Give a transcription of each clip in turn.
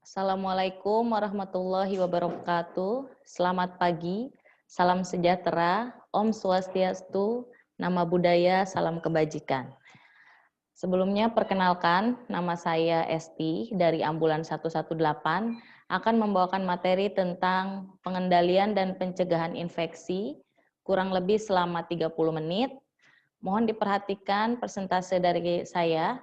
Assalamualaikum warahmatullahi wabarakatuh. Selamat pagi, salam sejahtera, Om Swastiastu, Nama Budaya, Salam Kebajikan. Sebelumnya perkenalkan, nama saya Esti dari Ambulan 118 akan membawakan materi tentang pengendalian dan pencegahan infeksi kurang lebih selama 30 menit. Mohon diperhatikan persentase dari saya.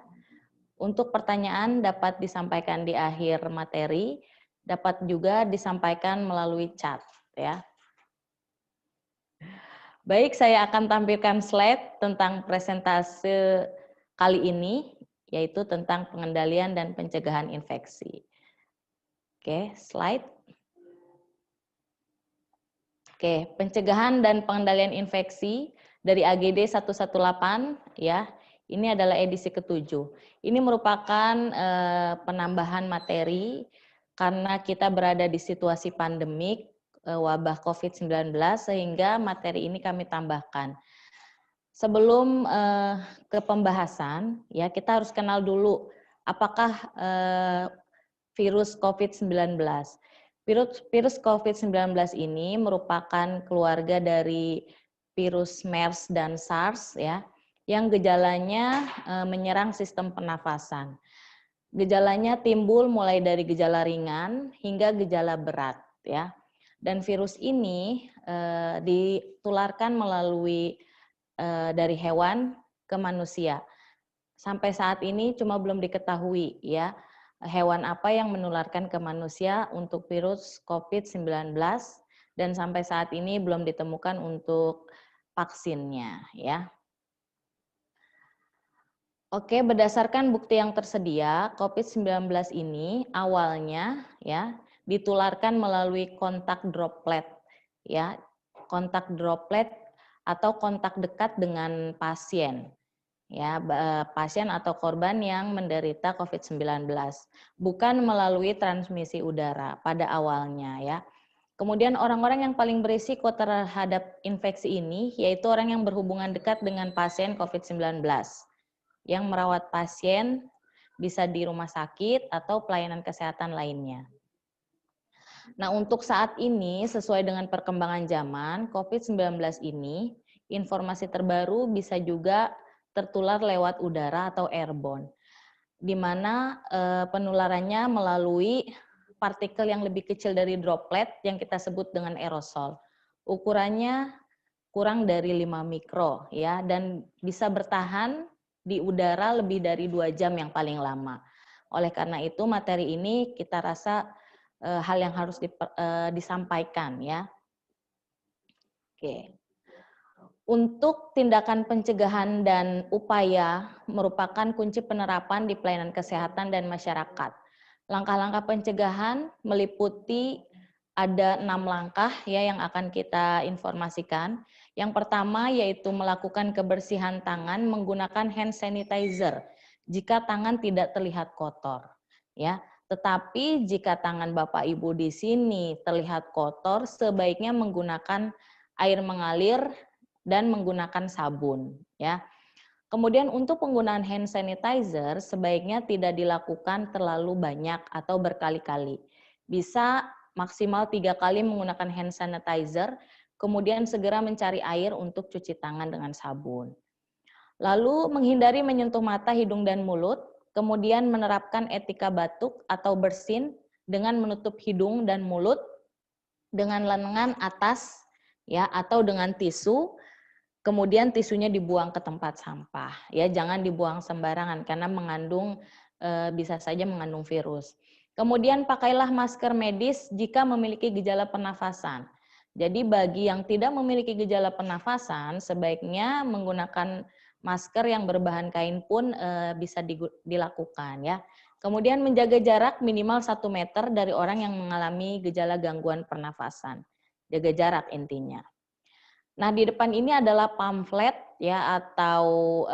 Untuk pertanyaan dapat disampaikan di akhir materi, dapat juga disampaikan melalui chat ya. Baik, saya akan tampilkan slide tentang presentase kali ini, yaitu tentang pengendalian dan pencegahan infeksi. Oke, slide. Oke, pencegahan dan pengendalian infeksi dari AGD 118 ya. Ini adalah edisi ke-7. Ini merupakan penambahan materi karena kita berada di situasi pandemik wabah COVID-19 sehingga materi ini kami tambahkan. Sebelum ke pembahasan ya, kita harus kenal dulu apakah virus COVID-19. Virus COVID-19 ini merupakan keluarga dari virus MERS dan SARS ya, yang gejalanya menyerang sistem pernafasan. Gejalanya timbul mulai dari gejala ringan hingga gejala berat ya. Dan virus ini ditularkan melalui dari hewan ke manusia. Sampai saat ini cuma belum diketahui ya hewan apa yang menularkan ke manusia untuk virus COVID-19 dan sampai saat ini belum ditemukan untuk vaksinnya ya. Oke, berdasarkan bukti yang tersedia, COVID-19 ini awalnya ya ditularkan melalui kontak droplet ya, kontak droplet atau kontak dekat dengan pasien. Ya, pasien atau korban yang menderita COVID-19, bukan melalui transmisi udara pada awalnya ya. Kemudian orang-orang yang paling berisiko terhadap infeksi ini yaitu orang yang berhubungan dekat dengan pasien COVID-19, yang merawat pasien bisa di rumah sakit atau pelayanan kesehatan lainnya. Nah, untuk saat ini sesuai dengan perkembangan zaman, COVID-19 ini informasi terbaru bisa juga tertular lewat udara atau airborne, di mana penularannya melalui partikel yang lebih kecil dari droplet yang kita sebut dengan aerosol. Ukurannya kurang dari 5 mikro ya, dan bisa bertahan di udara lebih dari 2 jam yang paling lama. Oleh karena itu materi ini kita rasa hal yang harus disampaikan ya. Oke. Untuk tindakan pencegahan dan upaya merupakan kunci penerapan di pelayanan kesehatan dan masyarakat. Langkah-langkah pencegahan meliputi ada 6 langkah ya yang akan kita informasikan. Yang pertama yaitu melakukan kebersihan tangan menggunakan hand sanitizer jika tangan tidak terlihat kotor ya. Tetapi jika tangan Bapak Ibu di sini terlihat kotor, sebaiknya menggunakan air mengalir dan menggunakan sabun ya. Kemudian untuk penggunaan hand sanitizer sebaiknya tidak dilakukan terlalu banyak atau berkali-kali. Bisa maksimal 3 kali menggunakan hand sanitizer, kemudian segera mencari air untuk cuci tangan dengan sabun. Lalu menghindari menyentuh mata, hidung, dan mulut, kemudian menerapkan etika batuk atau bersin dengan menutup hidung dan mulut dengan lengan atas ya atau dengan tisu. Kemudian tisunya dibuang ke tempat sampah ya, jangan dibuang sembarangan karena bisa saja mengandung virus. Kemudian pakailah masker medis jika memiliki gejala pernafasan. Jadi bagi yang tidak memiliki gejala pernafasan sebaiknya menggunakan masker yang berbahan kain pun bisa dilakukan ya. Kemudian menjaga jarak minimal 1 meter dari orang yang mengalami gejala gangguan pernafasan. Jaga jarak intinya. Nah, di depan ini adalah pamflet ya atau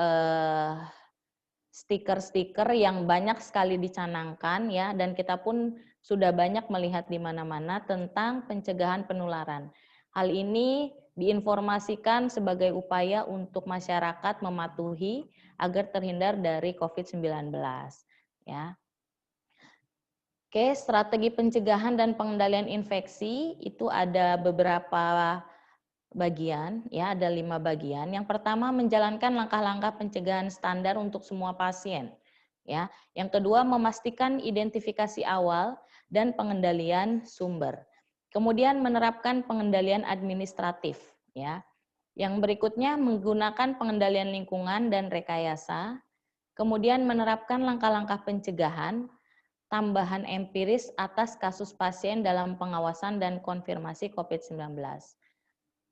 stiker-stiker yang banyak sekali dicanangkan ya, dan kita pun sudah banyak melihat di mana-mana tentang pencegahan penularan. Hal ini diinformasikan sebagai upaya untuk masyarakat mematuhi agar terhindar dari COVID-19 ya. Oke, strategi pencegahan dan pengendalian infeksi itu ada beberapa bagian, ya, ada 5 bagian. Yang pertama, menjalankan langkah-langkah pencegahan standar untuk semua pasien, ya. Yang kedua, memastikan identifikasi awal dan pengendalian sumber. Kemudian menerapkan pengendalian administratif, ya. Yang berikutnya, menggunakan pengendalian lingkungan dan rekayasa. Kemudian menerapkan langkah-langkah pencegahan, tambahan empiris atas kasus pasien dalam pengawasan dan konfirmasi COVID-19.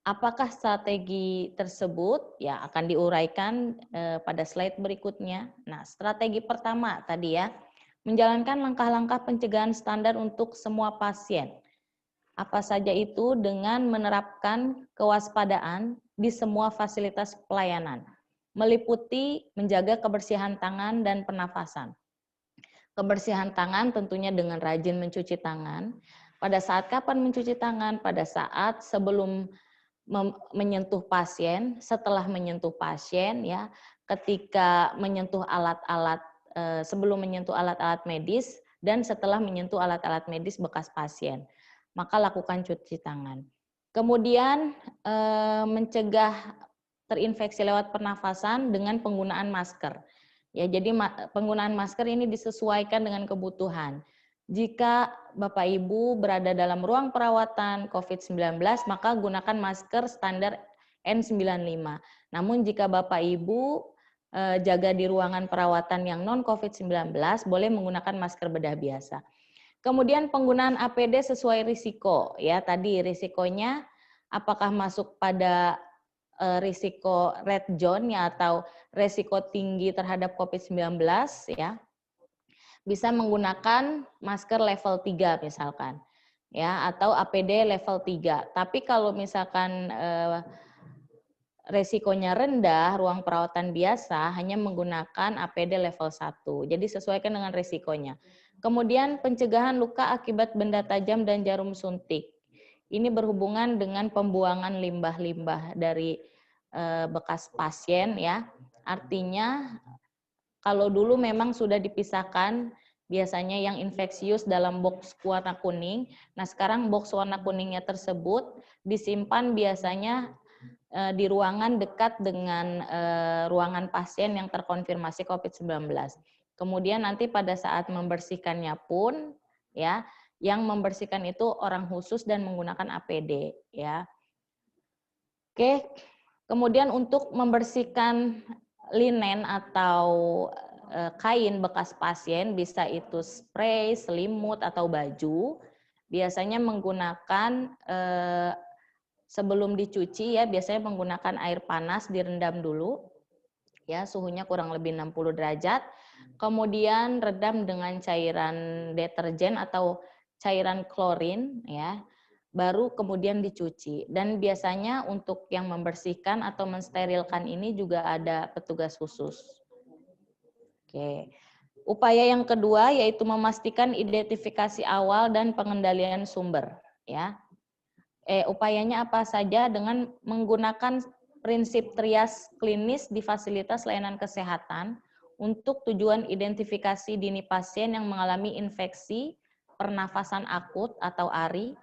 Apakah strategi tersebut? Ya, akan diuraikan pada slide berikutnya. Nah, strategi pertama tadi ya, menjalankan langkah-langkah pencegahan standar untuk semua pasien. Apa saja itu? Dengan menerapkan kewaspadaan di semua fasilitas pelayanan, meliputi menjaga kebersihan tangan dan pernafasan. Kebersihan tangan tentunya dengan rajin mencuci tangan. Pada saat kapan mencuci tangan? Pada saat sebelum menyentuh pasien, setelah menyentuh pasien, ya, ketika menyentuh alat-alat, sebelum menyentuh alat-alat medis, dan setelah menyentuh alat-alat medis bekas pasien. Maka lakukan cuci tangan. Kemudian mencegah terinfeksi lewat pernafasan dengan penggunaan masker. Ya, jadi penggunaan masker ini disesuaikan dengan kebutuhan. Jika Bapak Ibu berada dalam ruang perawatan COVID-19, maka gunakan masker standar N95. Namun jika Bapak Ibu jaga di ruangan perawatan yang non COVID-19, boleh menggunakan masker bedah biasa. Kemudian penggunaan APD sesuai risiko. Ya, tadi risikonya apakah masuk pada risiko red zone ya, atau risiko tinggi terhadap COVID-19, ya, bisa menggunakan masker level 3 misalkan, ya, atau APD level 3. Tapi kalau misalkan resikonya rendah, ruang perawatan biasa hanya menggunakan APD level 1. Jadi sesuaikan dengan resikonya. Kemudian pencegahan luka akibat benda tajam dan jarum suntik. Ini berhubungan dengan pembuangan limbah-limbah dari bekas pasien, ya. Artinya kalau dulu memang sudah dipisahkan biasanya yang infeksius dalam box warna kuning. Nah, sekarang box warna kuningnya tersebut disimpan biasanya di ruangan dekat dengan ruangan pasien yang terkonfirmasi COVID-19. Kemudian nanti pada saat membersihkannya pun, ya, yang membersihkan itu orang khusus dan menggunakan APD, ya. Oke, kemudian untuk membersihkan linen atau kain bekas pasien, bisa itu spray, selimut, atau baju, biasanya menggunakan sebelum dicuci, ya, biasanya menggunakan air panas direndam dulu, ya, suhunya kurang lebih 60 derajat. Kemudian redam dengan cairan deterjen atau cairan klorin, ya. Baru kemudian dicuci. Dan biasanya untuk yang membersihkan atau mensterilkan ini juga ada petugas khusus. Oke. Upaya yang kedua yaitu memastikan identifikasi awal dan pengendalian sumber, ya. Upayanya apa saja? Dengan menggunakan prinsip trias klinis di fasilitas layanan kesehatan untuk tujuan identifikasi dini pasien yang mengalami infeksi pernafasan akut atau ARI,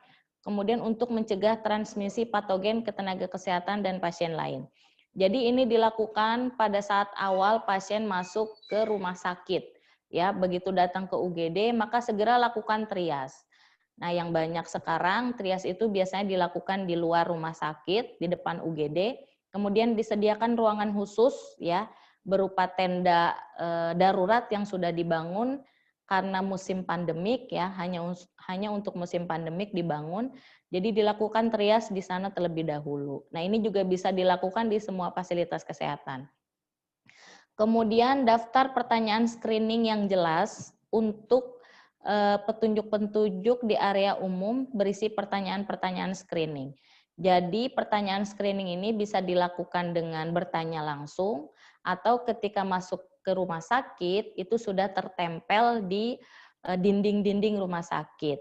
kemudian untuk mencegah transmisi patogen ke tenaga kesehatan dan pasien lain. Jadi ini dilakukan pada saat awal pasien masuk ke rumah sakit. Ya, begitu datang ke UGD, maka segera lakukan trias. Nah, yang banyak sekarang trias itu biasanya dilakukan di luar rumah sakit, di depan UGD, kemudian disediakan ruangan khusus, ya, berupa tenda darurat yang sudah dibangun karena musim pandemik, ya, hanya untuk musim pandemik dibangun. Jadi dilakukan trias di sana terlebih dahulu. Nah, ini juga bisa dilakukan di semua fasilitas kesehatan. Kemudian daftar pertanyaan screening yang jelas untuk petunjuk-petunjuk di area umum berisi pertanyaan-pertanyaan screening. Jadi pertanyaan screening ini bisa dilakukan dengan bertanya langsung atau ketika masuk ke rumah sakit itu sudah tertempel di dinding-dinding rumah sakit.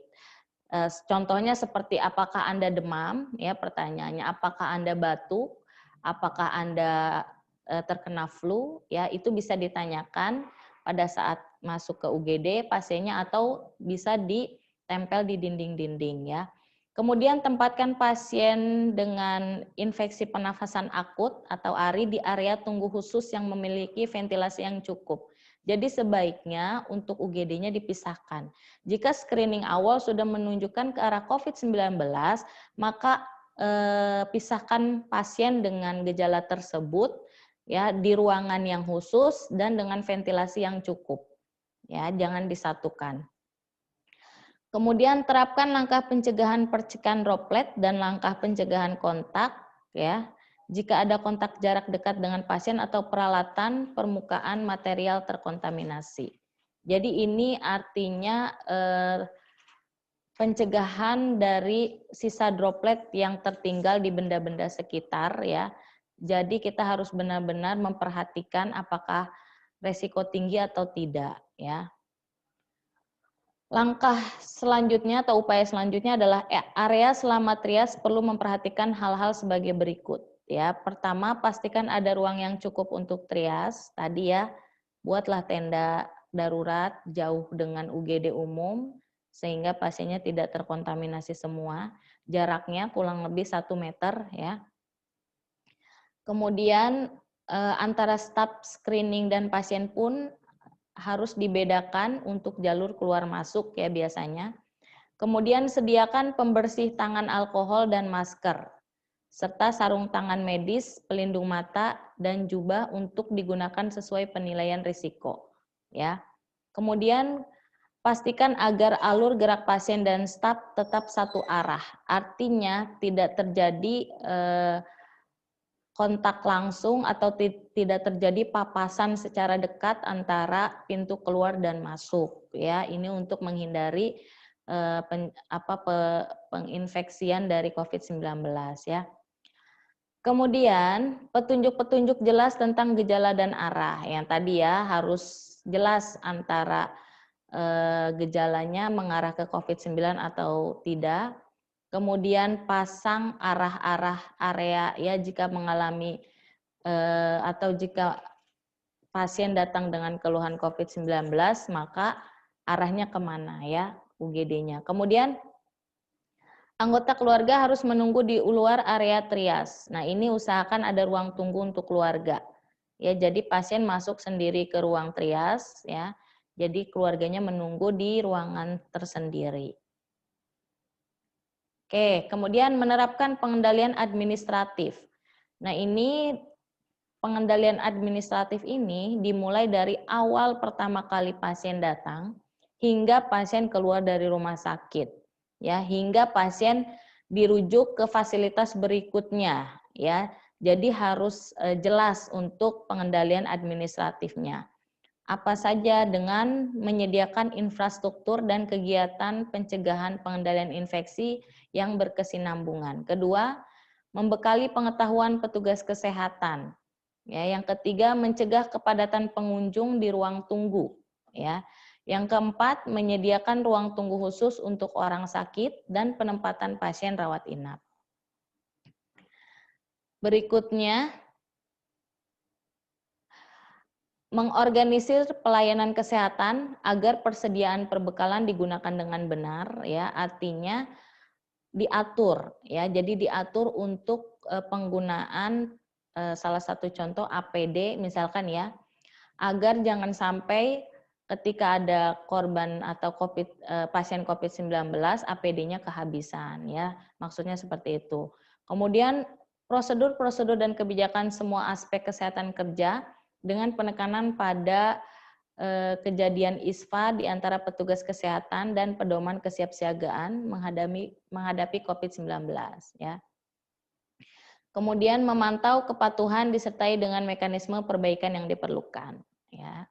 Contohnya seperti apakah Anda demam, ya, pertanyaannya, apakah Anda batuk, apakah Anda terkena flu, ya, itu bisa ditanyakan pada saat masuk ke UGD pasiennya atau bisa ditempel di dinding-dinding ya. Kemudian tempatkan pasien dengan infeksi pernafasan akut atau ARI di area tunggu khusus yang memiliki ventilasi yang cukup. Jadi sebaiknya untuk UGD-nya dipisahkan. Jika screening awal sudah menunjukkan ke arah COVID-19, maka pisahkan pasien dengan gejala tersebut ya di ruangan yang khusus dan dengan ventilasi yang cukup. Ya, jangan disatukan. Kemudian terapkan langkah pencegahan percikan droplet dan langkah pencegahan kontak ya. Jika ada kontak jarak dekat dengan pasien atau peralatan permukaan material terkontaminasi. Jadi ini artinya pencegahan dari sisa droplet yang tertinggal di benda-benda sekitar ya. Jadi kita harus benar-benar memperhatikan apakah resiko tinggi atau tidak ya. Langkah selanjutnya atau upaya selanjutnya adalah area selama trias perlu memperhatikan hal-hal sebagai berikut. Ya, pertama pastikan ada ruang yang cukup untuk trias. Tadi ya, buatlah tenda darurat jauh dengan UGD umum sehingga pasiennya tidak terkontaminasi semua. Jaraknya kurang lebih 1 meter ya. Kemudian antara staf screening dan pasien pun harus dibedakan untuk jalur keluar masuk ya biasanya. Kemudian sediakan pembersih tangan alkohol dan masker, serta sarung tangan medis, pelindung mata, dan jubah untuk digunakan sesuai penilaian risiko. Ya. Kemudian pastikan agar alur gerak pasien dan staf tetap satu arah. Artinya tidak terjadi kontak langsung atau tidak terjadi papasan secara dekat antara pintu keluar dan masuk ya. Ini untuk menghindari penginfeksian dari COVID-19 ya. Kemudian petunjuk-petunjuk jelas tentang gejala dan arah. Yang tadi ya harus jelas antara gejalanya mengarah ke COVID-19 atau tidak. Kemudian pasang arah-arah area ya jika mengalami atau jika pasien datang dengan keluhan COVID-19 maka arahnya kemana ya UGD-nya. Kemudian anggota keluarga harus menunggu di luar area trias. Nah ini usahakan ada ruang tunggu untuk keluarga. Ya jadi pasien masuk sendiri ke ruang trias ya. Jadi keluarganya menunggu di ruangan tersendiri. Oke, kemudian menerapkan pengendalian administratif. Nah, ini pengendalian administratif ini dimulai dari awal pertama kali pasien datang hingga pasien keluar dari rumah sakit. Ya, hingga pasien dirujuk ke fasilitas berikutnya, ya. Jadi harus jelas untuk pengendalian administratifnya. Apa saja dengan menyediakan infrastruktur dan kegiatan pencegahan pengendalian infeksi yang berkesinambungan. Kedua, membekali pengetahuan petugas kesehatan. Ya, yang ketiga, mencegah kepadatan pengunjung di ruang tunggu. Ya, yang keempat, menyediakan ruang tunggu khusus untuk orang sakit dan penempatan pasien rawat inap. Berikutnya, mengorganisir pelayanan kesehatan agar persediaan perbekalan digunakan dengan benar ya, artinya diatur ya. Jadi diatur untuk penggunaan salah satu contoh APD misalkan ya, agar jangan sampai ketika ada korban atau pasien COVID-19 APD-nya kehabisan ya. Maksudnya seperti itu. Kemudian prosedur-prosedur dan kebijakan semua aspek kesehatan kerja dengan penekanan pada kejadian ISPA di antara petugas kesehatan dan pedoman kesiapsiagaan menghadapi COVID-19 ya. Kemudian memantau kepatuhan disertai dengan mekanisme perbaikan yang diperlukan ya.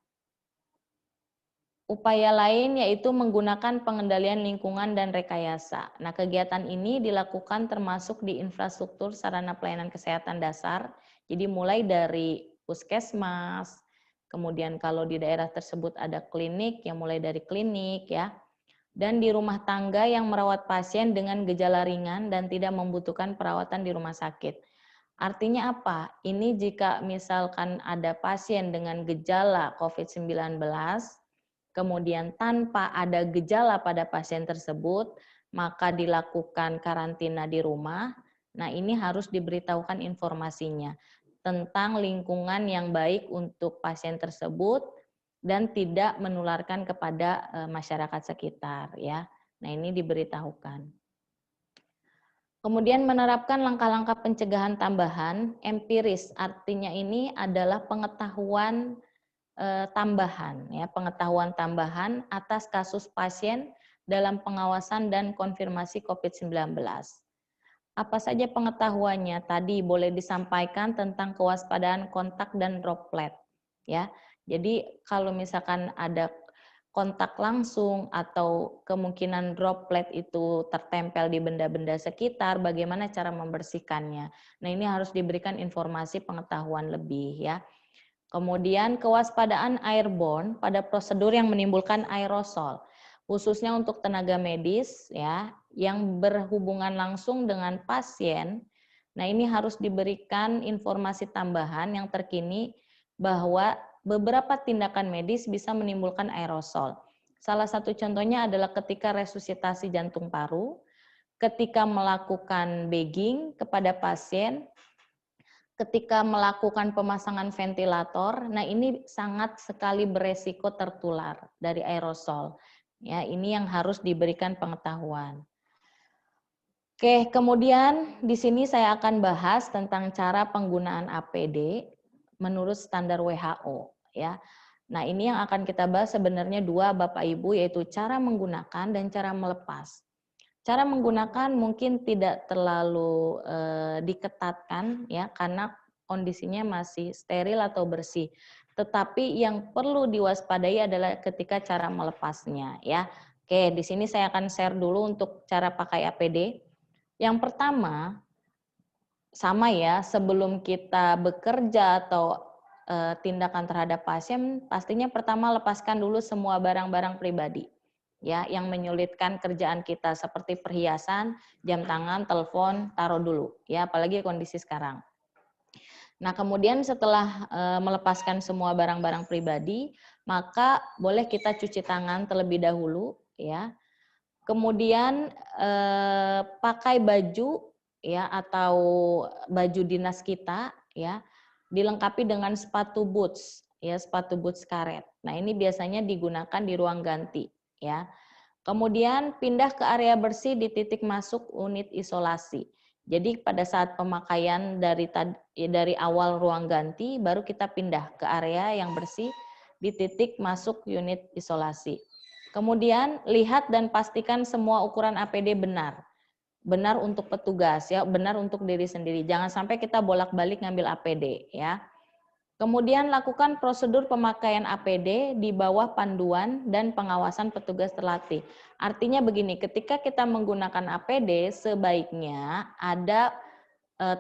Upaya lain yaitu menggunakan pengendalian lingkungan dan rekayasa. Nah, kegiatan ini dilakukan termasuk di infrastruktur sarana pelayanan kesehatan dasar. Jadi mulai dari puskesmas, kemudian kalau di daerah tersebut ada klinik, yang mulai dari klinik ya. Dan di rumah tangga yang merawat pasien dengan gejala ringan dan tidak membutuhkan perawatan di rumah sakit. Artinya apa? Ini jika misalkan ada pasien dengan gejala COVID-19, kemudian tanpa ada gejala pada pasien tersebut, maka dilakukan karantina di rumah. Nah, ini harus diberitahukan informasinya tentang lingkungan yang baik untuk pasien tersebut dan tidak menularkan kepada masyarakat sekitar, ya. Nah, ini diberitahukan. Kemudian menerapkan langkah-langkah pencegahan tambahan empiris, artinya ini adalah pengetahuan tambahan, ya, pengetahuan tambahan atas kasus pasien dalam pengawasan dan konfirmasi COVID-19. Apa saja pengetahuannya? Tadi boleh disampaikan tentang kewaspadaan kontak dan droplet, ya. Jadi kalau misalkan ada kontak langsung atau kemungkinan droplet itu tertempel di benda-benda sekitar, bagaimana cara membersihkannya. Nah, ini harus diberikan informasi pengetahuan lebih, ya. Kemudian kewaspadaan airborne pada prosedur yang menimbulkan aerosol, khususnya untuk tenaga medis, ya, yang berhubungan langsung dengan pasien. Nah, ini harus diberikan informasi tambahan yang terkini bahwa beberapa tindakan medis bisa menimbulkan aerosol. Salah satu contohnya adalah ketika resusitasi jantung paru, ketika melakukan bagging kepada pasien, ketika melakukan pemasangan ventilator. Nah, ini sangat sekali beresiko tertular dari aerosol. Ya, ini yang harus diberikan pengetahuan. Oke, kemudian di sini saya akan bahas tentang cara penggunaan APD menurut standar WHO, ya. Nah, ini yang akan kita bahas sebenarnya dua Bapak Ibu, yaitu cara menggunakan dan cara melepas. Cara menggunakan mungkin tidak terlalu diketatkan, ya, karena kondisinya masih steril atau bersih. Tetapi yang perlu diwaspadai adalah ketika cara melepasnya, ya. Oke, di sini saya akan share dulu untuk cara pakai APD. Yang pertama, sama ya, sebelum kita bekerja atau tindakan terhadap pasien, pastinya pertama lepaskan dulu semua barang-barang pribadi, ya, yang menyulitkan kerjaan kita seperti perhiasan, jam tangan, telepon, taruh dulu, ya, apalagi kondisi sekarang. Nah, kemudian setelah melepaskan semua barang-barang pribadi, maka boleh kita cuci tangan terlebih dahulu, ya. Kemudian pakai baju, ya, atau baju dinas kita, ya, dilengkapi dengan sepatu boots, ya, sepatu boots karet. Nah, ini biasanya digunakan di ruang ganti, ya. Kemudian pindah ke area bersih di titik masuk unit isolasi. Jadi pada saat pemakaian dari awal ruang ganti, baru kita pindah ke area yang bersih di titik masuk unit isolasi. Kemudian lihat dan pastikan semua ukuran APD benar. Benar untuk petugas, ya, benar untuk diri sendiri. Jangan sampai kita bolak-balik ngambil APD, ya. Kemudian lakukan prosedur pemakaian APD di bawah panduan dan pengawasan petugas terlatih. Artinya begini, ketika kita menggunakan APD sebaiknya ada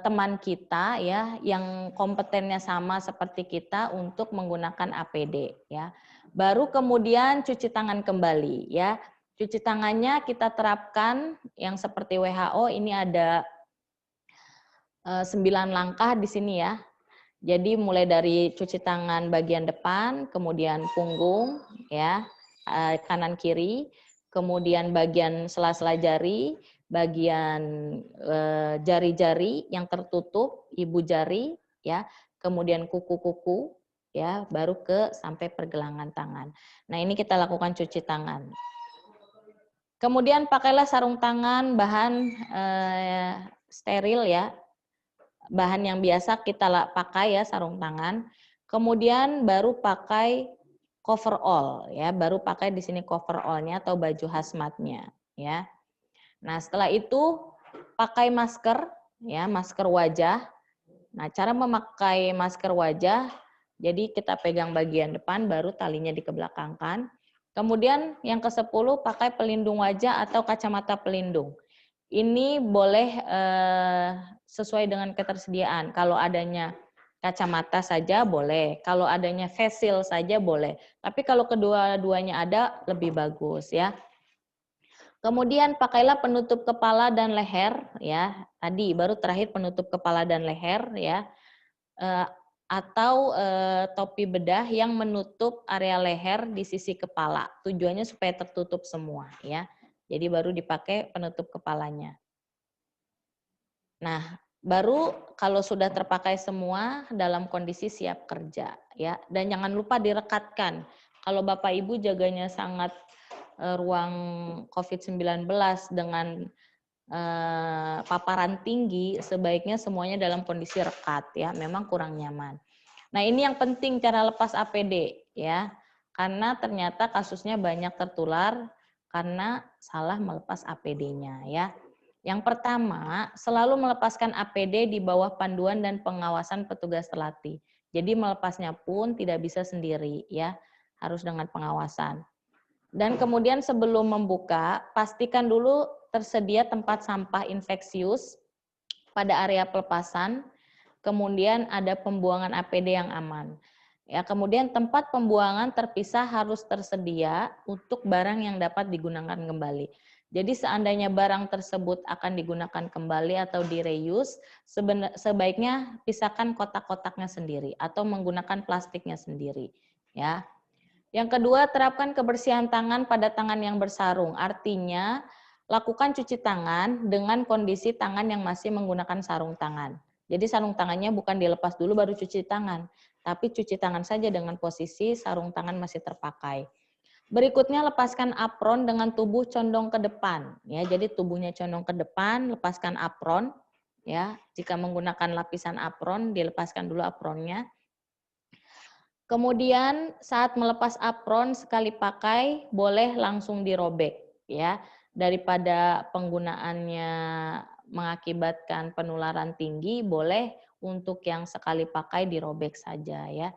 teman kita, ya, yang kompetennya sama seperti kita untuk menggunakan APD, ya. Baru kemudian cuci tangan kembali, ya. Cuci tangannya kita terapkan yang seperti WHO, ini ada 9 langkah di sini, ya. Jadi mulai dari cuci tangan bagian depan, kemudian punggung, ya, kanan kiri, kemudian bagian sela-sela jari, bagian jari-jari yang tertutup, ibu jari, ya, kemudian kuku-kuku, ya, baru ke sampai pergelangan tangan. Nah, ini kita lakukan cuci tangan. Kemudian pakailah sarung tangan bahan steril, ya, bahan yang biasa kita pakai, ya, sarung tangan. Kemudian baru pakai coverall, ya, baru pakai di sini coverallnya atau baju hazmatnya, ya. Nah, setelah itu pakai masker, ya, masker wajah. Nah, cara memakai masker wajah, jadi kita pegang bagian depan, baru talinya dikebelakangkan. Kemudian yang ke-10 pakai pelindung wajah atau kacamata pelindung. Ini boleh sesuai dengan ketersediaan. Kalau adanya kacamata saja boleh, kalau adanya face shield saja boleh. Tapi kalau kedua-duanya ada lebih bagus, ya. Kemudian pakailah penutup kepala dan leher ya. Tadi baru terakhir penutup kepala dan leher ya. Eh, atau topi bedah yang menutup area leher di sisi kepala. Tujuannya supaya tertutup semua ya. Jadi baru dipakai penutup kepalanya. Nah, baru kalau sudah terpakai semua dalam kondisi siap kerja ya. Dan jangan lupa direkatkan. Kalau Bapak Ibu jaganya sangat ruang COVID-19 dengan paparan tinggi, sebaiknya semuanya dalam kondisi rekat ya, memang kurang nyaman. Nah, ini yang penting cara lepas APD ya. Karena ternyata kasusnya banyak tertular karena salah melepas APD-nya ya. Yang pertama, selalu melepaskan APD di bawah panduan dan pengawasan petugas terlatih. Jadi melepasnya pun tidak bisa sendiri ya, harus dengan pengawasan. Dan kemudian sebelum membuka, pastikan dulu tersedia tempat sampah infeksius pada area pelepasan, kemudian ada pembuangan APD yang aman. Ya, kemudian tempat pembuangan terpisah harus tersedia untuk barang yang dapat digunakan kembali. Jadi seandainya barang tersebut akan digunakan kembali atau direuse, sebaiknya pisahkan kotak-kotaknya sendiri atau menggunakan plastiknya sendiri. Ya. Yang kedua, terapkan kebersihan tangan pada tangan yang bersarung. Artinya, lakukan cuci tangan dengan kondisi tangan yang masih menggunakan sarung tangan. Jadi sarung tangannya bukan dilepas dulu baru cuci tangan, tapi cuci tangan saja dengan posisi sarung tangan masih terpakai. Berikutnya, lepaskan apron dengan tubuh condong ke depan. Ya, jadi tubuhnya condong ke depan, lepaskan apron. Ya, jika menggunakan lapisan apron, dilepaskan dulu apronnya. Kemudian saat melepas apron sekali pakai boleh langsung dirobek ya, daripada penggunaannya mengakibatkan penularan tinggi, boleh untuk yang sekali pakai dirobek saja ya.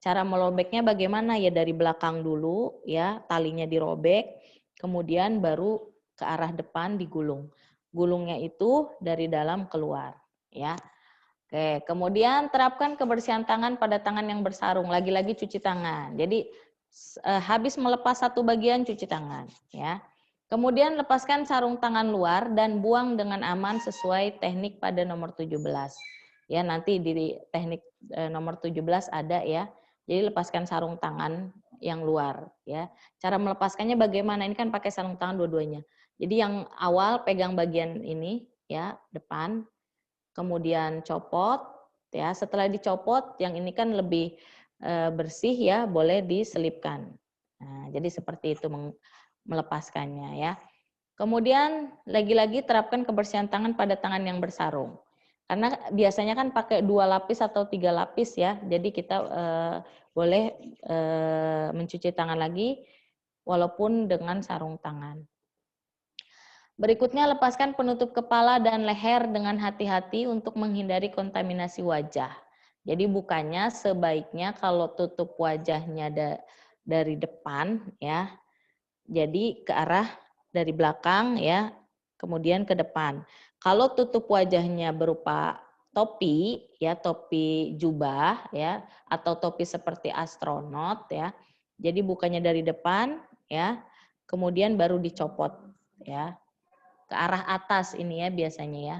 Cara merobeknya bagaimana ya, dari belakang dulu ya, talinya dirobek, kemudian baru ke arah depan digulung. Gulungnya itu dari dalam keluar ya. Oke, kemudian terapkan kebersihan tangan pada tangan yang bersarung. Lagi-lagi cuci tangan. Jadi habis melepas satu bagian cuci tangan, ya. Kemudian lepaskan sarung tangan luar dan buang dengan aman sesuai teknik pada nomor 17. Ya, nanti di teknik nomor 17 ada ya. Jadi lepaskan sarung tangan yang luar, ya. Cara melepaskannya bagaimana? Ini kan pakai sarung tangan dua-duanya. Jadi yang awal pegang bagian ini ya, depan, kemudian copot ya. Setelah dicopot yang ini kan lebih bersih ya, boleh diselipkan. Nah, jadi seperti itu melepaskannya ya. Kemudian lagi-lagi terapkan kebersihan tangan pada tangan yang bersarung. Karena biasanya kan pakai 2 lapis atau 3 lapis ya. Jadi kita boleh mencuci tangan lagi walaupun dengan sarung tangan. Berikutnya, lepaskan penutup kepala dan leher dengan hati-hati untuk menghindari kontaminasi wajah. Jadi bukannya sebaiknya kalau tutup wajahnya dari depan ya, jadi ke arah dari belakang ya, kemudian ke depan. Kalau tutup wajahnya berupa topi ya, topi jubah ya, atau topi seperti astronot ya. Jadi bukannya dari depan ya, kemudian baru dicopot ya. Ke arah atas ini ya biasanya ya.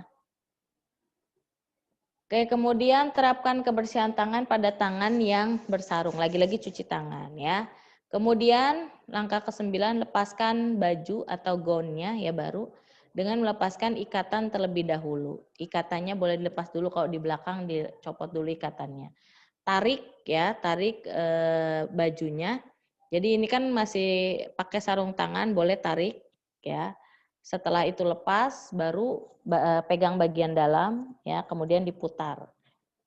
Oke, kemudian terapkan kebersihan tangan pada tangan yang bersarung. Lagi-lagi cuci tangan ya. Kemudian langkah ke-9, lepaskan baju atau gaunnya ya baru dengan melepaskan ikatan terlebih dahulu. Ikatannya boleh dilepas dulu, kalau di belakang dicopot dulu ikatannya. Tarik ya, tarik bajunya. Jadi ini kan masih pakai sarung tangan, boleh tarik ya. Setelah itu lepas, baru pegang bagian dalam, ya, kemudian diputar,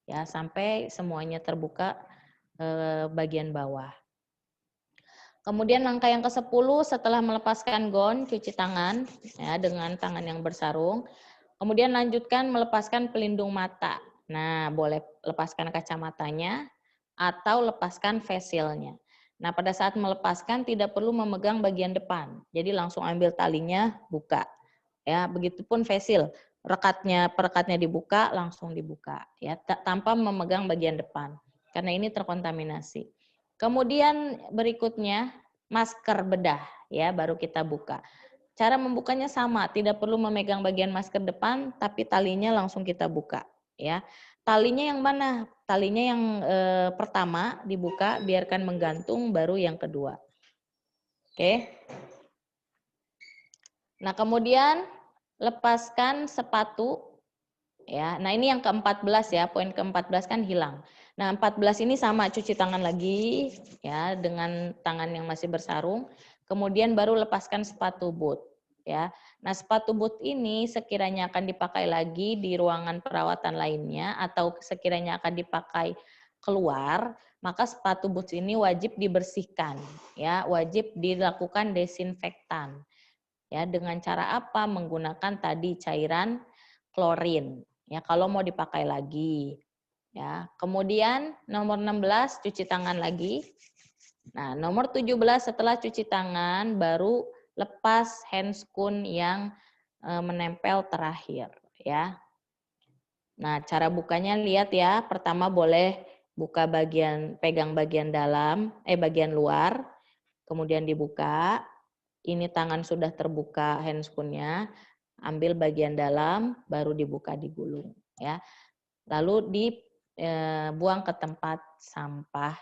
ya, sampai semuanya terbuka bagian bawah. Kemudian langkah yang ke-10, setelah melepaskan gaun, cuci tangan, ya, dengan tangan yang bersarung. Kemudian lanjutkan melepaskan pelindung mata. Nah, boleh lepaskan kacamatanya atau lepaskan face shield-nya. Nah, pada saat melepaskan tidak perlu memegang bagian depan. Jadi langsung ambil talinya, buka. Ya, begitupun face shield. Perekatnya dibuka, langsung dibuka ya, tanpa memegang bagian depan. Karena ini terkontaminasi. Kemudian berikutnya masker bedah ya, baru kita buka. Cara membukanya sama, tidak perlu memegang bagian masker depan, tapi talinya langsung kita buka, ya. Talinya yang mana? Talinya yang pertama dibuka, biarkan menggantung, baru yang kedua. Oke. Nah, kemudian lepaskan sepatu, ya. Nah, ini yang ke-14 ya, poin ke-14 kan hilang. Nah, 14 ini sama, cuci tangan lagi ya dengan tangan yang masih bersarung. Kemudian baru lepaskan sepatu boot, ya. Nah, sepatu boot ini sekiranya akan dipakai lagi di ruangan perawatan lainnya atau sekiranya akan dipakai keluar, maka sepatu boots ini wajib dibersihkan, ya, wajib dilakukan desinfektan. Ya, dengan cara apa? Menggunakan tadi cairan klorin. Ya, kalau mau dipakai lagi. Ya, kemudian nomor 16 cuci tangan lagi. Nah, nomor 17 setelah cuci tangan baru lepas handscoon yang menempel terakhir, ya. Nah, cara bukanya lihat ya. Pertama boleh buka pegang bagian dalam, bagian luar, kemudian dibuka. Ini tangan sudah terbuka handscoon-nya, ambil bagian dalam, baru dibuka, digulung, ya. Lalu dibuang ke tempat sampah,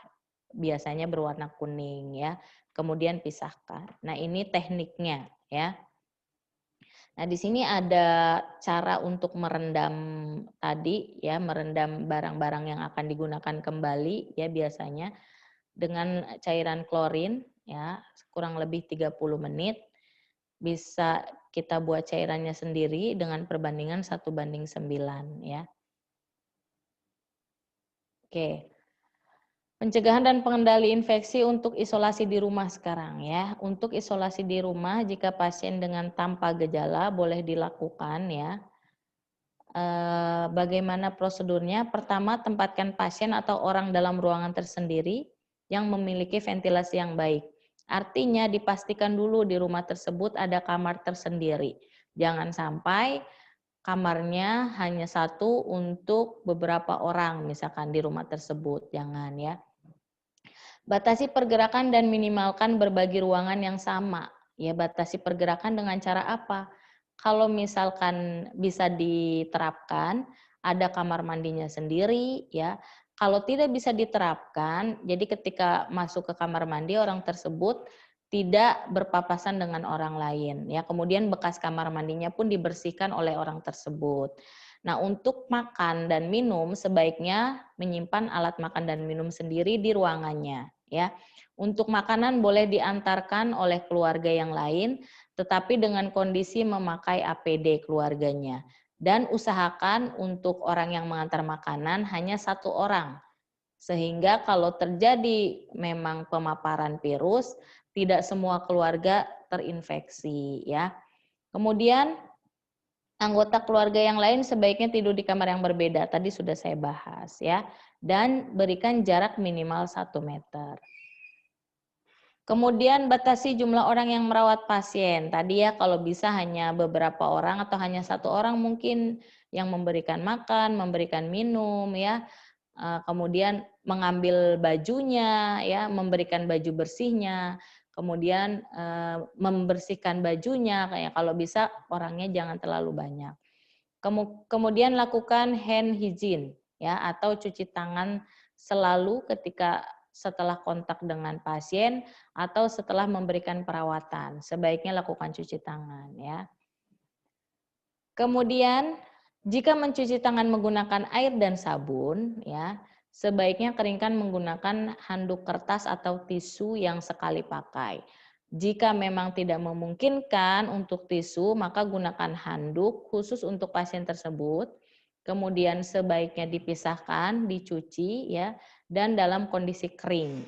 biasanya berwarna kuning, ya. Kemudian pisahkan. Nah, ini tekniknya, ya. Nah, di sini ada cara untuk merendam tadi, ya, merendam barang-barang yang akan digunakan kembali, ya, biasanya dengan cairan klorin, ya, kurang lebih 30 menit. Bisa kita buat cairannya sendiri dengan perbandingan 1:9, ya. Oke. Pencegahan dan pengendali infeksi untuk isolasi di rumah sekarang, ya. Untuk isolasi di rumah jika pasien dengan tanpa gejala boleh dilakukan, ya. Bagaimana prosedurnya? Pertama, tempatkan pasien atau orang dalam ruangan tersendiri yang memiliki ventilasi yang baik. Artinya dipastikan dulu di rumah tersebut ada kamar tersendiri. Jangan sampai kamarnya hanya satu untuk beberapa orang, misalkan di rumah tersebut. Jangan, ya. Batasi pergerakan dan minimalkan berbagi ruangan yang sama. Ya, batasi pergerakan dengan cara apa? Kalau misalkan bisa diterapkan, ada kamar mandinya sendiri, ya. Kalau tidak bisa diterapkan, jadi ketika masuk ke kamar mandi orang tersebut tidak berpapasan dengan orang lain, ya. Kemudian bekas kamar mandinya pun dibersihkan oleh orang tersebut. Nah, untuk makan dan minum sebaiknya menyimpan alat makan dan minum sendiri di ruangannya, ya. Untuk makanan boleh diantarkan oleh keluarga yang lain, tetapi dengan kondisi memakai APD keluarganya. Dan usahakan untuk orang yang mengantar makanan hanya satu orang. Sehingga kalau terjadi memang pemaparan virus, tidak semua keluarga terinfeksi, ya. Kemudian anggota keluarga yang lain sebaiknya tidur di kamar yang berbeda. Tadi sudah saya bahas, ya. Dan berikan jarak minimal 1 meter. Kemudian batasi jumlah orang yang merawat pasien. Tadi ya kalau bisa hanya beberapa orang atau hanya satu orang mungkin yang memberikan makan, memberikan minum, ya. Kemudian mengambil bajunya, ya, memberikan baju bersihnya, kemudian membersihkan bajunya, kayak kalau bisa orangnya jangan terlalu banyak. Kemudian lakukan hand hygiene, ya, atau cuci tangan selalu ketika setelah kontak dengan pasien atau setelah memberikan perawatan. Sebaiknya lakukan cuci tangan, ya. Kemudian jika mencuci tangan menggunakan air dan sabun, ya, sebaiknya keringkan menggunakan handuk kertas atau tisu yang sekali pakai. Jika memang tidak memungkinkan untuk tisu, maka gunakan handuk khusus untuk pasien tersebut. Kemudian sebaiknya dipisahkan, dicuci, ya, dan dalam kondisi kering.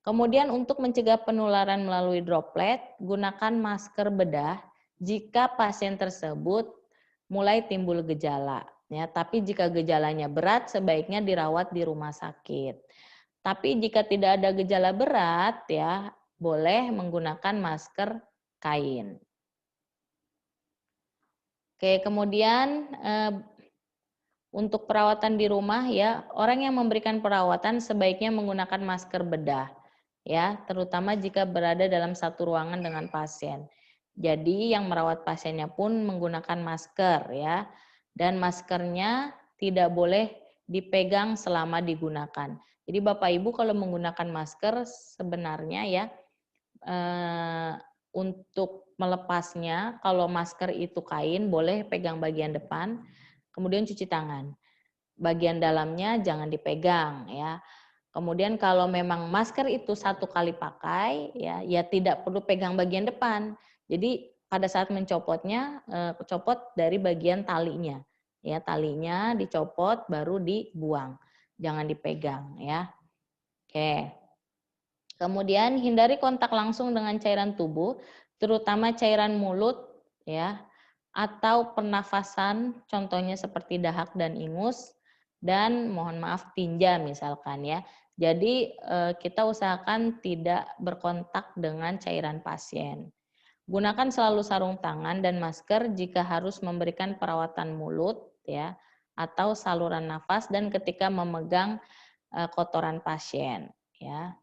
Kemudian untuk mencegah penularan melalui droplet, gunakan masker bedah jika pasien tersebut mulai timbul gejala, ya. Tapi jika gejalanya berat sebaiknya dirawat di rumah sakit. Tapi jika tidak ada gejala berat, ya, boleh menggunakan masker kain. Oke, kemudian untuk perawatan di rumah, ya, orang yang memberikan perawatan sebaiknya menggunakan masker bedah, ya, terutama jika berada dalam satu ruangan dengan pasien. Jadi yang merawat pasiennya pun menggunakan masker ya. Dan maskernya tidak boleh dipegang selama digunakan. Jadi Bapak Ibu kalau menggunakan masker sebenarnya ya untuk melepasnya, kalau masker itu kain boleh pegang bagian depan, kemudian cuci tangan. Bagian dalamnya jangan dipegang ya. Kemudian kalau memang masker itu satu kali pakai ya tidak perlu pegang bagian depan. Jadi pada saat mencopotnya copot dari bagian talinya. Ya, talinya dicopot baru dibuang. Jangan dipegang ya. Oke. Kemudian hindari kontak langsung dengan cairan tubuh, terutama cairan mulut ya atau pernafasan, contohnya seperti dahak dan ingus dan mohon maaf tinja misalkan ya. Jadi kita usahakan tidak berkontak dengan cairan pasien. Gunakan selalu sarung tangan dan masker jika harus memberikan perawatan mulut ya atau saluran nafas dan ketika memegang kotoran pasien ya.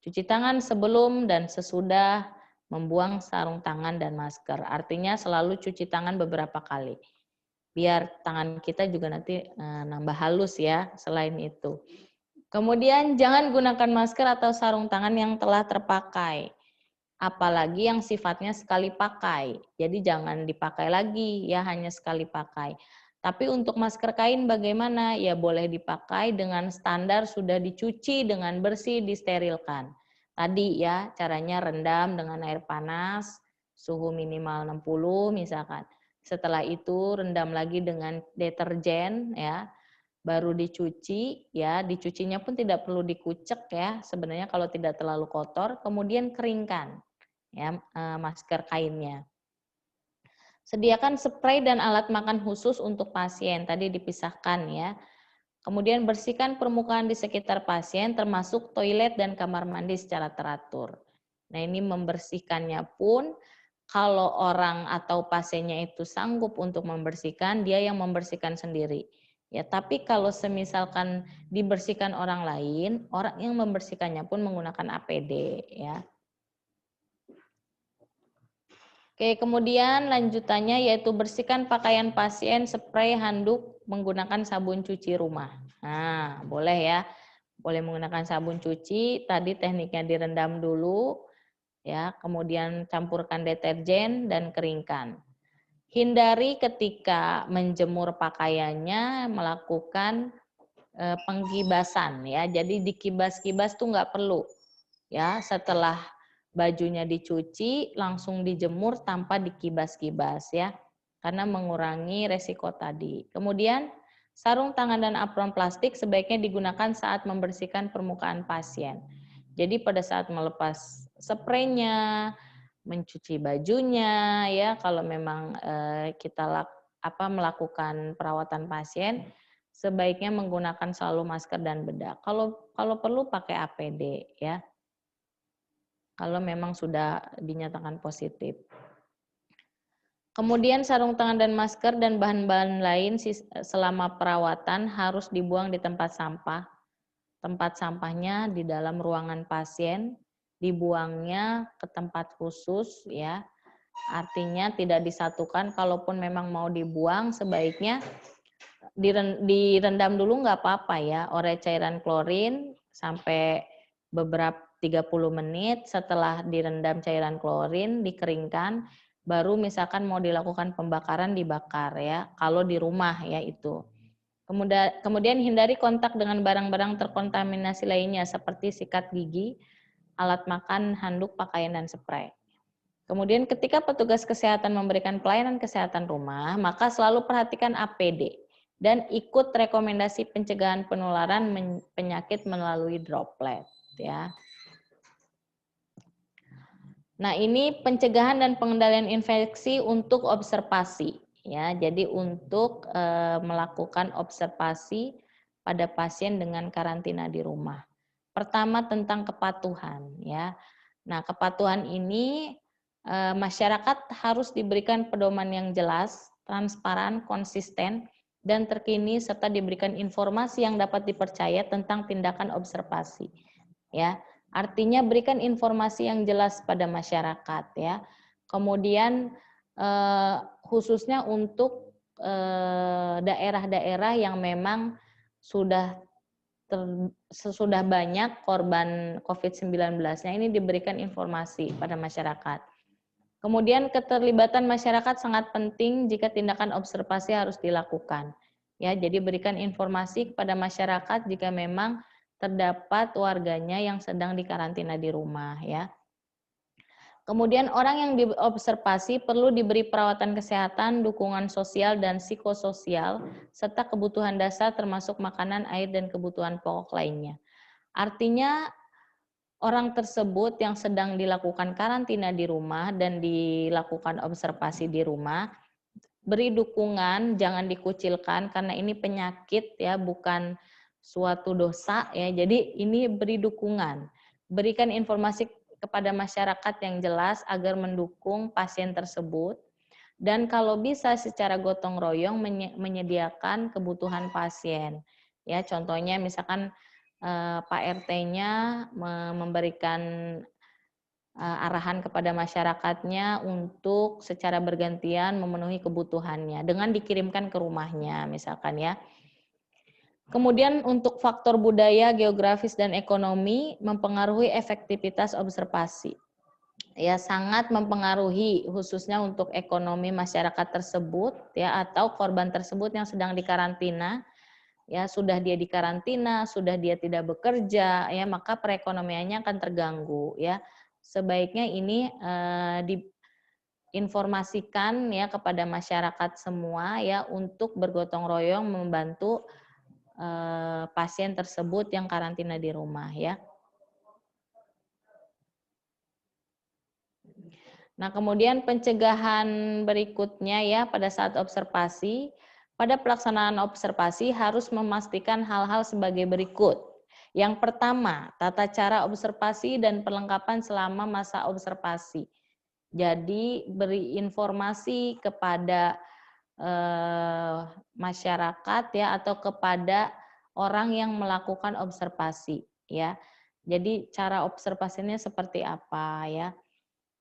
Cuci tangan sebelum dan sesudah membuang sarung tangan dan masker. Artinya selalu cuci tangan beberapa kali. Biar tangan kita juga nanti nambah halus ya selain itu. Kemudian jangan gunakan masker atau sarung tangan yang telah terpakai. Apalagi yang sifatnya sekali pakai. Jadi jangan dipakai lagi ya, hanya sekali pakai. Tapi untuk masker kain bagaimana? Ya boleh dipakai dengan standar sudah dicuci dengan bersih, disterilkan. Tadi ya caranya rendam dengan air panas, suhu minimal 60 misalkan. Setelah itu rendam lagi dengan deterjen ya, baru dicuci ya, dicucinya pun tidak perlu dikucek ya, sebenarnya kalau tidak terlalu kotor, kemudian keringkan ya masker kainnya. Sediakan spray dan alat makan khusus untuk pasien, tadi dipisahkan ya. Kemudian bersihkan permukaan di sekitar pasien termasuk toilet dan kamar mandi secara teratur. Nah, ini membersihkannya pun kalau orang atau pasiennya itu sanggup untuk membersihkan, dia yang membersihkan sendiri. Ya, tapi kalau semisalkan dibersihkan orang lain, orang yang membersihkannya pun menggunakan APD ya. Oke, kemudian lanjutannya yaitu bersihkan pakaian pasien, spray, handuk menggunakan sabun cuci rumah. Nah, boleh ya. Boleh menggunakan sabun cuci, tadi tekniknya direndam dulu ya, kemudian campurkan deterjen dan keringkan. Hindari ketika menjemur pakaiannya melakukan pengkibasan ya. Jadi dikibas-kibas tuh nggak perlu. Ya, setelah bajunya dicuci langsung dijemur tanpa dikibas-kibas ya, karena mengurangi resiko tadi. Kemudian sarung tangan dan apron plastik sebaiknya digunakan saat membersihkan permukaan pasien. Jadi pada saat melepas spraynya, mencuci bajunya ya, kalau memang kita melakukan perawatan pasien, sebaiknya menggunakan selalu masker dan bedak. Kalau perlu pakai APD ya, kalau memang sudah dinyatakan positif. Kemudian sarung tangan dan masker dan bahan-bahan lain selama perawatan harus dibuang di tempat sampah. Tempat sampahnya di dalam ruangan pasien, dibuangnya ke tempat khusus ya. Artinya tidak disatukan, kalaupun memang mau dibuang sebaiknya direndam dulu nggak apa-apa ya, oleh cairan klorin sampai beberapa 30 menit. Setelah direndam cairan klorin, dikeringkan, baru misalkan mau dilakukan pembakaran dibakar ya, kalau di rumah ya itu. Kemudian hindari kontak dengan barang-barang terkontaminasi lainnya seperti sikat gigi, alat makan, handuk, pakaian, dan spray. Kemudian ketika petugas kesehatan memberikan pelayanan kesehatan rumah, maka selalu perhatikan APD dan ikut rekomendasi pencegahan penularan penyakit melalui droplet ya. Nah, ini pencegahan dan pengendalian infeksi untuk observasi ya. Jadi untuk melakukan observasi pada pasien dengan karantina di rumah. Pertama tentang kepatuhan ya. Nah, kepatuhan ini masyarakat harus diberikan pedoman yang jelas, transparan, konsisten, dan terkini serta diberikan informasi yang dapat dipercaya tentang tindakan observasi. Ya, artinya berikan informasi yang jelas pada masyarakat ya. Kemudian khususnya untuk daerah-daerah yang memang sudah sesudah banyak korban COVID-19-nya ini diberikan informasi pada masyarakat. Kemudian keterlibatan masyarakat sangat penting jika tindakan observasi harus dilakukan. Ya, jadi berikan informasi kepada masyarakat jika memang terdapat warganya yang sedang dikarantina di rumah ya. Kemudian orang yang diobservasi perlu diberi perawatan kesehatan, dukungan sosial dan psikososial, serta kebutuhan dasar termasuk makanan, air, dan kebutuhan pokok lainnya. Artinya orang tersebut yang sedang dilakukan karantina di rumah dan dilakukan observasi di rumah, beri dukungan, jangan dikucilkan karena ini penyakit ya, bukan suatu dosa ya. Jadi ini beri dukungan. Berikan informasi kepada masyarakat yang jelas agar mendukung pasien tersebut dan kalau bisa secara gotong royong menyediakan kebutuhan pasien. Ya, contohnya misalkan Pak RT-nya memberikan arahan kepada masyarakatnya untuk secara bergantian memenuhi kebutuhannya dengan dikirimkan ke rumahnya misalkan ya. Kemudian untuk faktor budaya, geografis, dan ekonomi mempengaruhi efektivitas observasi. Ya, sangat mempengaruhi khususnya untuk ekonomi masyarakat tersebut ya atau korban tersebut yang sedang dikarantina. Ya, sudah dia dikarantina, sudah dia tidak bekerja, ya maka perekonomiannya akan terganggu ya. Sebaiknya ini diinformasikan ya kepada masyarakat semua ya untuk bergotong royong membantu pasien tersebut yang karantina di rumah ya. Nah, kemudian pencegahan berikutnya ya pada saat observasi, pada pelaksanaan observasi harus memastikan hal-hal sebagai berikut. Yang pertama, tata cara observasi dan perlengkapan selama masa observasi. Jadi beri informasi kepada masyarakat ya atau kepada orang yang melakukan observasi ya. Jadi cara observasinya seperti apa ya.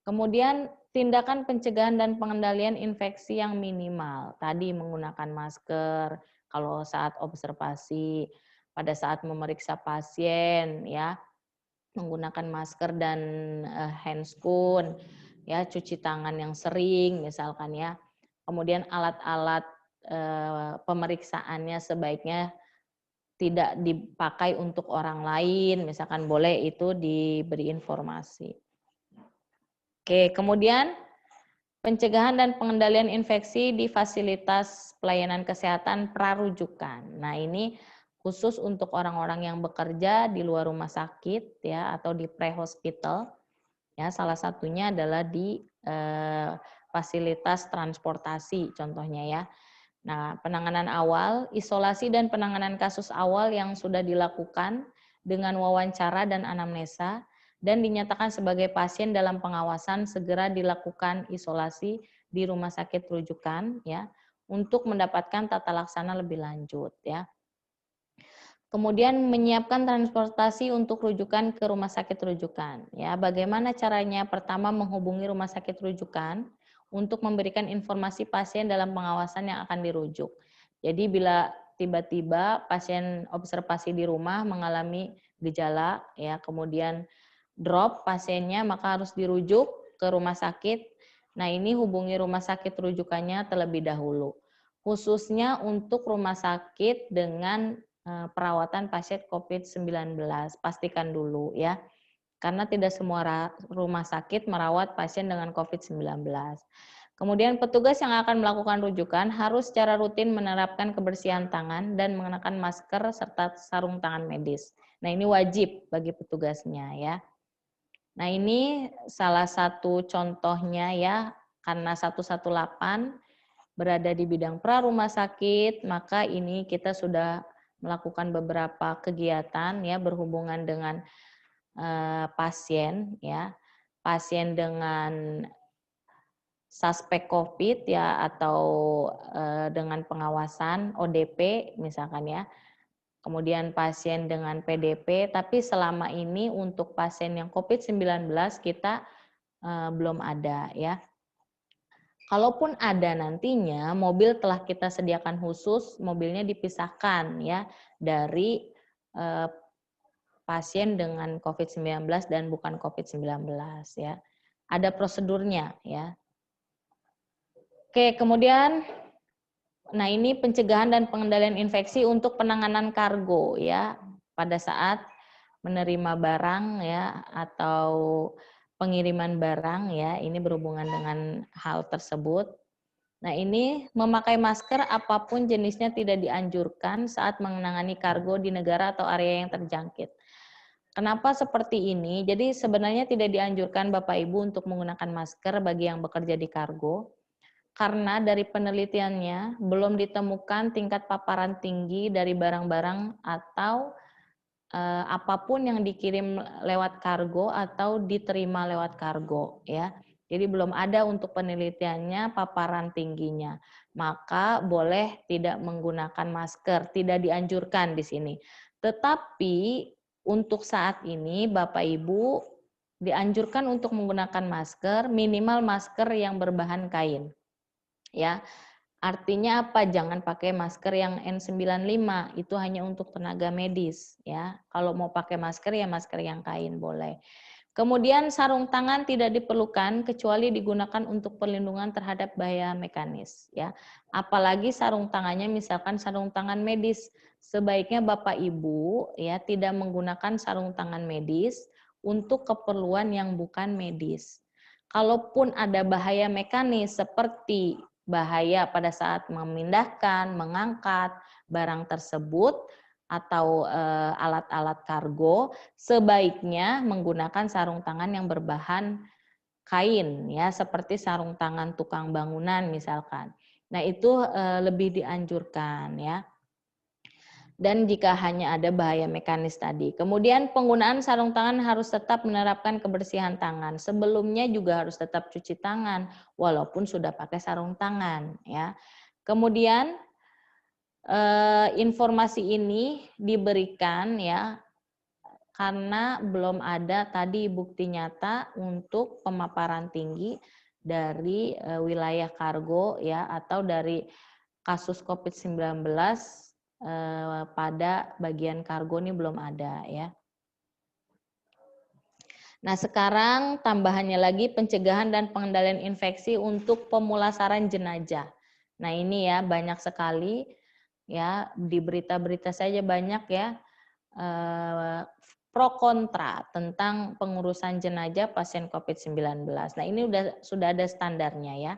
Kemudian tindakan pencegahan dan pengendalian infeksi yang minimal. Tadi menggunakan masker kalau saat observasi, pada saat memeriksa pasien ya, menggunakan masker dan handscoon ya, cuci tangan yang sering misalkan ya. Kemudian alat-alat pemeriksaannya sebaiknya tidak dipakai untuk orang lain, misalkan boleh itu diberi informasi. Oke, kemudian pencegahan dan pengendalian infeksi di fasilitas pelayanan kesehatan prarujukan. Nah, ini khusus untuk orang-orang yang bekerja di luar rumah sakit ya atau di pre-hospital. Ya, salah satunya adalah di fasilitas transportasi contohnya ya. Nah, penanganan awal, isolasi dan penanganan kasus awal yang sudah dilakukan dengan wawancara dan anamnesa dan dinyatakan sebagai pasien dalam pengawasan segera dilakukan isolasi di rumah sakit rujukan ya untuk mendapatkan tata laksana lebih lanjut ya. Kemudian menyiapkan transportasi untuk rujukan ke rumah sakit rujukan. Ya, bagaimana caranya? Pertama menghubungi rumah sakit rujukan untuk memberikan informasi pasien dalam pengawasan yang akan dirujuk. Jadi bila tiba-tiba pasien observasi di rumah mengalami gejala, ya kemudian drop pasiennya maka harus dirujuk ke rumah sakit. Nah ini hubungi rumah sakit rujukannya terlebih dahulu. Khususnya untuk rumah sakit dengan perawatan pasien COVID-19. Pastikan dulu ya. Karena tidak semua rumah sakit merawat pasien dengan COVID-19. Kemudian petugas yang akan melakukan rujukan harus secara rutin menerapkan kebersihan tangan dan mengenakan masker serta sarung tangan medis. Nah ini wajib bagi petugasnya ya. Nah ini salah satu contohnya ya, karena 118 berada di bidang pra rumah sakit, maka ini kita sudah melakukan beberapa kegiatan ya berhubungan dengan pasien ya, pasien dengan suspek COVID ya atau dengan pengawasan ODP misalkan ya. Kemudian pasien dengan PDP, tapi selama ini untuk pasien yang COVID-19 kita belum ada ya. Kalaupun ada nantinya, mobil telah kita sediakan khusus, mobilnya dipisahkan ya dari pasien dengan COVID-19 dan bukan COVID-19 ya. Ada prosedurnya ya. Oke, kemudian nah ini pencegahan dan pengendalian infeksi untuk penanganan kargo ya. Pada saat menerima barang ya atau pengiriman barang ya, ini berhubungan dengan hal tersebut. Nah, ini memakai masker apapun jenisnya tidak dianjurkan saat menangani kargo di negara atau area yang terjangkit. Kenapa seperti ini? Jadi sebenarnya tidak dianjurkan Bapak Ibu untuk menggunakan masker bagi yang bekerja di kargo, karena dari penelitiannya belum ditemukan tingkat paparan tinggi dari barang-barang atau apapun yang dikirim lewat kargo atau diterima lewat kargo ya. Jadi belum ada untuk penelitiannya paparan tingginya. Maka boleh tidak menggunakan masker, tidak dianjurkan di sini. Tetapi untuk saat ini Bapak Ibu dianjurkan untuk menggunakan masker, minimal masker yang berbahan kain. Ya. Artinya apa? Jangan pakai masker yang N95, itu hanya untuk tenaga medis ya. Kalau mau pakai masker ya masker yang kain boleh. Kemudian sarung tangan tidak diperlukan kecuali digunakan untuk perlindungan terhadap bahaya mekanis ya. Apalagi sarung tangannya misalkan sarung tangan medis, sebaiknya Bapak Ibu ya tidak menggunakan sarung tangan medis untuk keperluan yang bukan medis. Kalaupun ada bahaya mekanis seperti bahaya pada saat memindahkan, mengangkat barang tersebut atau alat-alat kargo, sebaiknya menggunakan sarung tangan yang berbahan kain ya, seperti sarung tangan tukang bangunan misalkan. Nah, itu lebih dianjurkan ya. Dan jika hanya ada bahaya mekanis tadi. Kemudian penggunaan sarung tangan harus tetap menerapkan kebersihan tangan. Sebelumnya juga harus tetap cuci tangan walaupun sudah pakai sarung tangan ya. Kemudian informasi ini diberikan ya karena belum ada tadi bukti nyata untuk pemaparan tinggi dari wilayah kargo ya atau dari kasus COVID-19 pada bagian kargo ini belum ada ya. Nah, sekarang tambahannya lagi pencegahan dan pengendalian infeksi untuk pemulasaran jenazah. Nah, ini ya banyak sekali ya di berita-berita saja banyak ya pro kontra tentang pengurusan jenazah pasien COVID-19. Nah, ini sudah ada standarnya ya.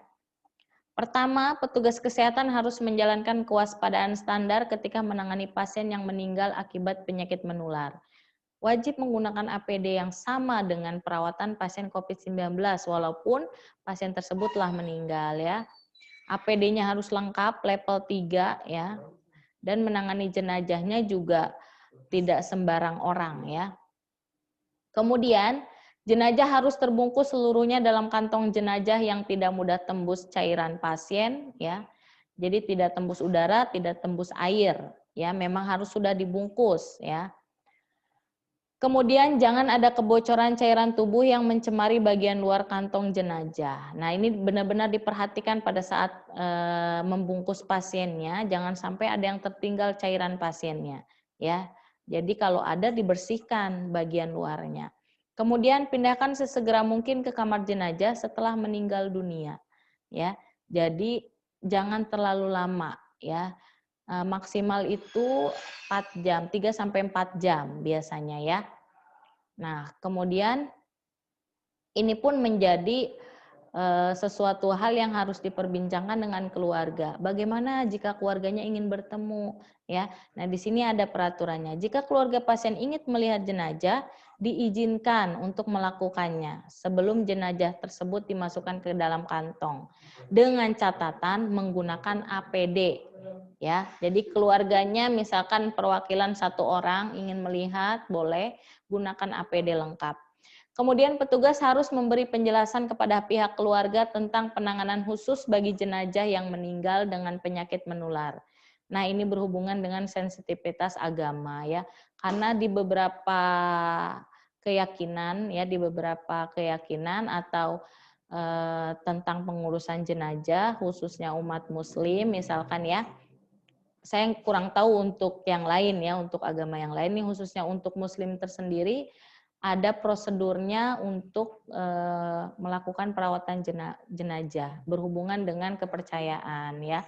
Pertama, petugas kesehatan harus menjalankan kewaspadaan standar ketika menangani pasien yang meninggal akibat penyakit menular. Wajib menggunakan APD yang sama dengan perawatan pasien COVID-19 walaupun pasien tersebut telah meninggal ya. APD-nya harus lengkap level 3 ya. Dan menangani jenazahnya juga tidak sembarang orang ya. Kemudian jenazah harus terbungkus seluruhnya dalam kantong jenazah yang tidak mudah tembus cairan pasien ya. Jadi tidak tembus udara, tidak tembus air ya, memang harus sudah dibungkus ya. Kemudian jangan ada kebocoran cairan tubuh yang mencemari bagian luar kantong jenazah. Nah, ini benar-benar diperhatikan pada saat membungkus pasiennya, jangan sampai ada yang tertinggal cairan pasiennya ya. Jadi kalau ada dibersihkan bagian luarnya. Kemudian pindahkan sesegera mungkin ke kamar jenazah setelah meninggal dunia. Ya. Jadi jangan terlalu lama ya. Maksimal itu 4 jam, 3 sampai 4 jam biasanya ya. Nah, kemudian ini pun menjadi sesuatu hal yang harus diperbincangkan dengan keluarga. Bagaimana jika keluarganya ingin bertemu ya? Nah, di sini ada peraturannya. Jika keluarga pasien ingin melihat jenazah, diizinkan untuk melakukannya sebelum jenazah tersebut dimasukkan ke dalam kantong dengan catatan menggunakan APD ya. Jadi keluarganya misalkan perwakilan 1 orang ingin melihat, boleh gunakan APD lengkap. Kemudian petugas harus memberi penjelasan kepada pihak keluarga tentang penanganan khusus bagi jenazah yang meninggal dengan penyakit menular. Nah, ini berhubungan dengan sensitivitas agama ya. Karena di beberapa keyakinan ya, di beberapa keyakinan atau tentang pengurusan jenazah, khususnya umat Muslim, misalkan ya. Saya kurang tahu untuk yang lain ya, untuk agama yang lain nih, khususnya untuk Muslim tersendiri, ada prosedurnya untuk melakukan perawatan jenazah berhubungan dengan kepercayaan ya.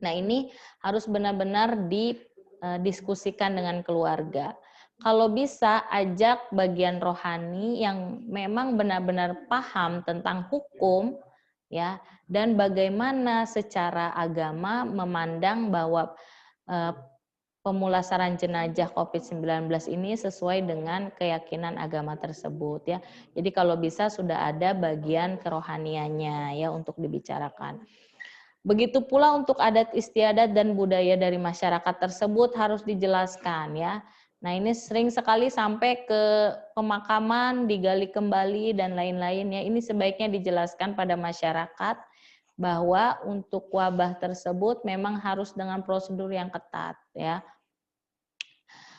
Nah ini harus benar-benar didiskusikan dengan keluarga. Kalau bisa ajak bagian rohani yang memang benar-benar paham tentang hukum ya, dan bagaimana secara agama memandang bahwa pemulasaran jenazah COVID-19 ini sesuai dengan keyakinan agama tersebut ya. Jadi kalau bisa sudah ada bagian kerohaniannya ya untuk dibicarakan. Begitu pula untuk adat istiadat dan budaya dari masyarakat tersebut harus dijelaskan ya. Nah ini sering sekali sampai ke pemakaman, digali kembali dan lain-lain ya. Ini sebaiknya dijelaskan pada masyarakat bahwa untuk wabah tersebut memang harus dengan prosedur yang ketat ya.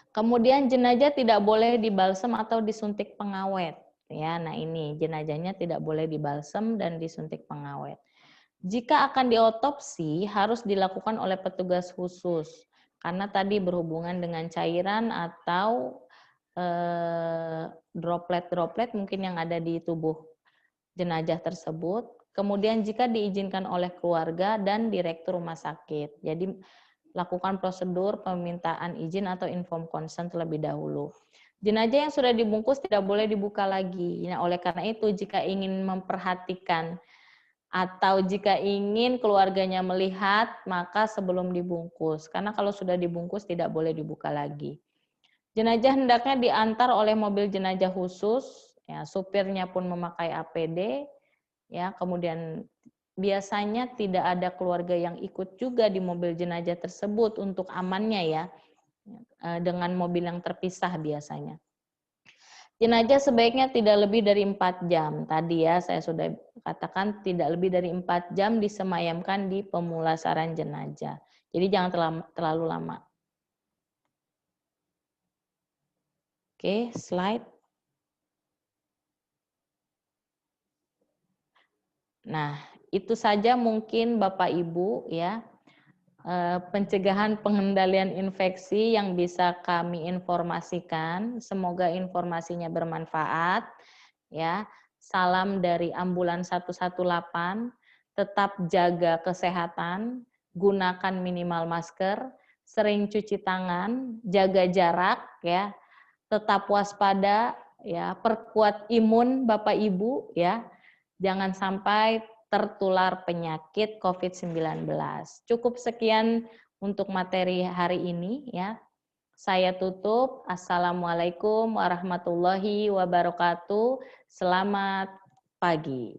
Kemudian jenazah tidak boleh dibalsem atau disuntik pengawet ya. Nah ini jenazahnya tidak boleh dibalsem dan disuntik pengawet. Jika akan diotopsi harus dilakukan oleh petugas khusus karena tadi berhubungan dengan cairan atau droplet-droplet mungkin yang ada di tubuh jenazah tersebut. Kemudian jika diizinkan oleh keluarga dan direktur rumah sakit. Jadi lakukan prosedur permintaan izin atau inform consent terlebih dahulu. Jenazah yang sudah dibungkus tidak boleh dibuka lagi. Nah, oleh karena itu jika ingin memperhatikan atau jika ingin keluarganya melihat, maka sebelum dibungkus. Karena kalau sudah dibungkus tidak boleh dibuka lagi. Jenazah hendaknya diantar oleh mobil jenazah khusus, ya, supirnya pun memakai APD, ya, kemudian biasanya tidak ada keluarga yang ikut juga di mobil jenazah tersebut untuk amannya ya, dengan mobil yang terpisah biasanya. Jenazah sebaiknya tidak lebih dari 4 jam. Tadi ya saya sudah katakan tidak lebih dari 4 jam disemayamkan di pemulasaran jenazah. Jadi jangan terlalu lama. Oke, slide. Nah, itu saja mungkin Bapak Ibu ya. Pencegahan pengendalian infeksi yang bisa kami informasikan. Semoga informasinya bermanfaat ya. Salam dari Ambulans 118. Tetap jaga kesehatan, gunakan minimal masker, sering cuci tangan, jaga jarak ya. Tetap waspada ya, perkuat imun Bapak Ibu ya. Jangan sampai tertular penyakit COVID-19. Cukup sekian untuk materi hari ini ya. Saya tutup. Assalamualaikum warahmatullahi wabarakatuh. Selamat pagi.